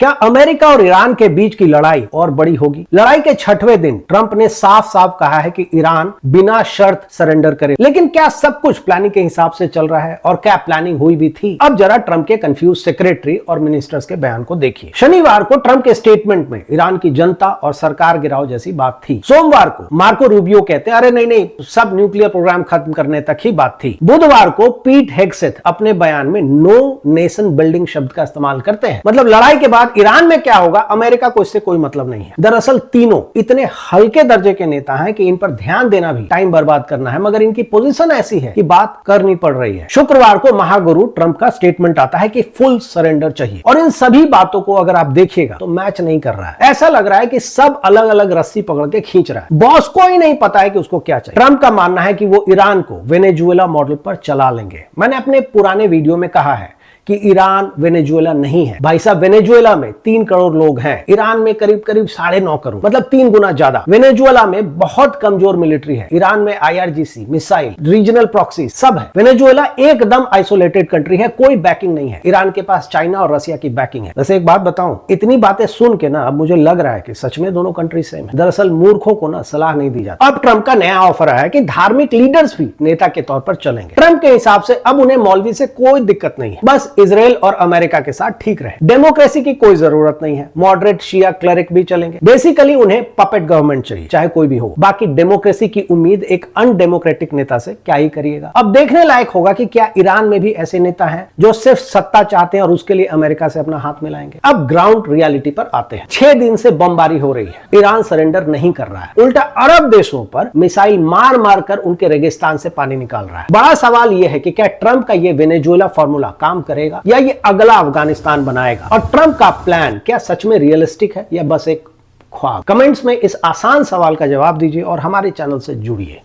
क्या अमेरिका और ईरान के बीच की लड़ाई और बड़ी होगी? लड़ाई के 6वें दिन ट्रंप ने साफ साफ कहा है कि ईरान बिना शर्त सरेंडर करे। लेकिन क्या सब कुछ प्लानिंग के हिसाब से चल रहा है और क्या प्लानिंग हुई भी थी? अब जरा ट्रंप के कंफ्यूज सेक्रेटरी और मिनिस्टर्स के बयान को देखिए। शनिवार को ट्रंप के स्टेटमेंट में ईरान की जनता और सरकार गिराओ जैसी बात थी। सोमवार को मार्को रूबियो कहते हैं अरे नहीं, सब न्यूक्लियर प्रोग्राम खत्म करने तक ही बात थी। बुधवार को पीट हेगसेथ अपने बयान में नो नेशन बिल्डिंग शब्द का इस्तेमाल करते हैं। मतलब लड़ाई के बाद ईरान में क्या होगा, अमेरिका को इससे कोई मतलब नहीं है। दरअसल तीनों इतने हल्के दर्जे के नेता हैं कि इन पर ध्यान देना भी टाइम बर्बाद करना है, मगर इनकी पोजीशन ऐसी है कि बात करनी पड़ रही है। शुक्रवार को महागुरु ट्रंप का स्टेटमेंट आता है कि फुल सरेंडर चाहिए, और इन सभी बातों को अगर आप देखिएगा तो मैच नहीं कर रहा है। ऐसा लग रहा है कि सब अलग अलग रस्सी पकड़ के खींच रहा है। बॉस को ही नहीं पता है कि उसको क्या चाहिए। ट्रंप का मानना है कि वो ईरान को वेनेजुएला मॉडल पर चला लेंगे। मैंने अपने पुराने वीडियो में कहा है कि ईरान वेनेजुएला नहीं है। भाई साहब, वेनेजुएला में 3 करोड़ लोग हैं, ईरान में करीब 9.5 करोड़, मतलब 3 गुना ज्यादा। वेनेजुएला में बहुत कमजोर मिलिट्री है। ईरान में IRGC, मिसाइल, रीजनल प्रॉक्सी सब है। वेनेजुएला एकदम आइसोलेटेड कंट्री है, कोई बैकिंग नहीं है। ईरान के पास चाइना और रसिया की बैकिंग है। वैसे एक बात बताऊं, इतनी बातें सुन के ना अब मुझे लग रहा है कि सच में दोनों कंट्री सेम है। दरअसल मूर्खों को ना सलाह नहीं दी जाती। अब ट्रंप का नया ऑफर आया है कि धार्मिक लीडर्स भी नेता के तौर पर चलेंगे। ट्रंप के हिसाब से अब उन्हें मौलवी से कोई दिक्कत नहीं है, बस इजराइल और अमेरिका के साथ ठीक रहे। डेमोक्रेसी की कोई जरूरत नहीं है, मॉडरेट शिया क्लरिक भी चलेंगे। बेसिकली उन्हें पपेट गवर्नमेंट चाहिए, चाहे कोई भी हो। बाकी डेमोक्रेसी की उम्मीद एक अनडेमोक्रेटिक नेता से क्या ही करिएगा। अब देखने लायक होगा कि क्या ईरान में भी ऐसे नेता हैं जो सिर्फ सत्ता चाहते हैं और उसके लिए अमेरिका से अपना हाथ मिलाएंगे। अब ग्राउंड रियलिटी पर आते हैं। 6 दिन से बमबारी हो रही है, ईरान सरेंडर नहीं कर रहा है, उल्टा अरब देशों पर मिसाइल मार मार कर उनके रेगिस्तान से पानी निकाल रहा है। बड़ा सवाल यह है कि क्या ट्रंप का यह वेनेजुएला फॉर्मूला काम करेगा या ये अगला अफगानिस्तान बनाएगा? और ट्रंप का प्लान क्या सच में रियलिस्टिक है या बस एक ख्वाब? कमेंट्स में इस आसान सवाल का जवाब दीजिए और हमारे चैनल से जुड़िए।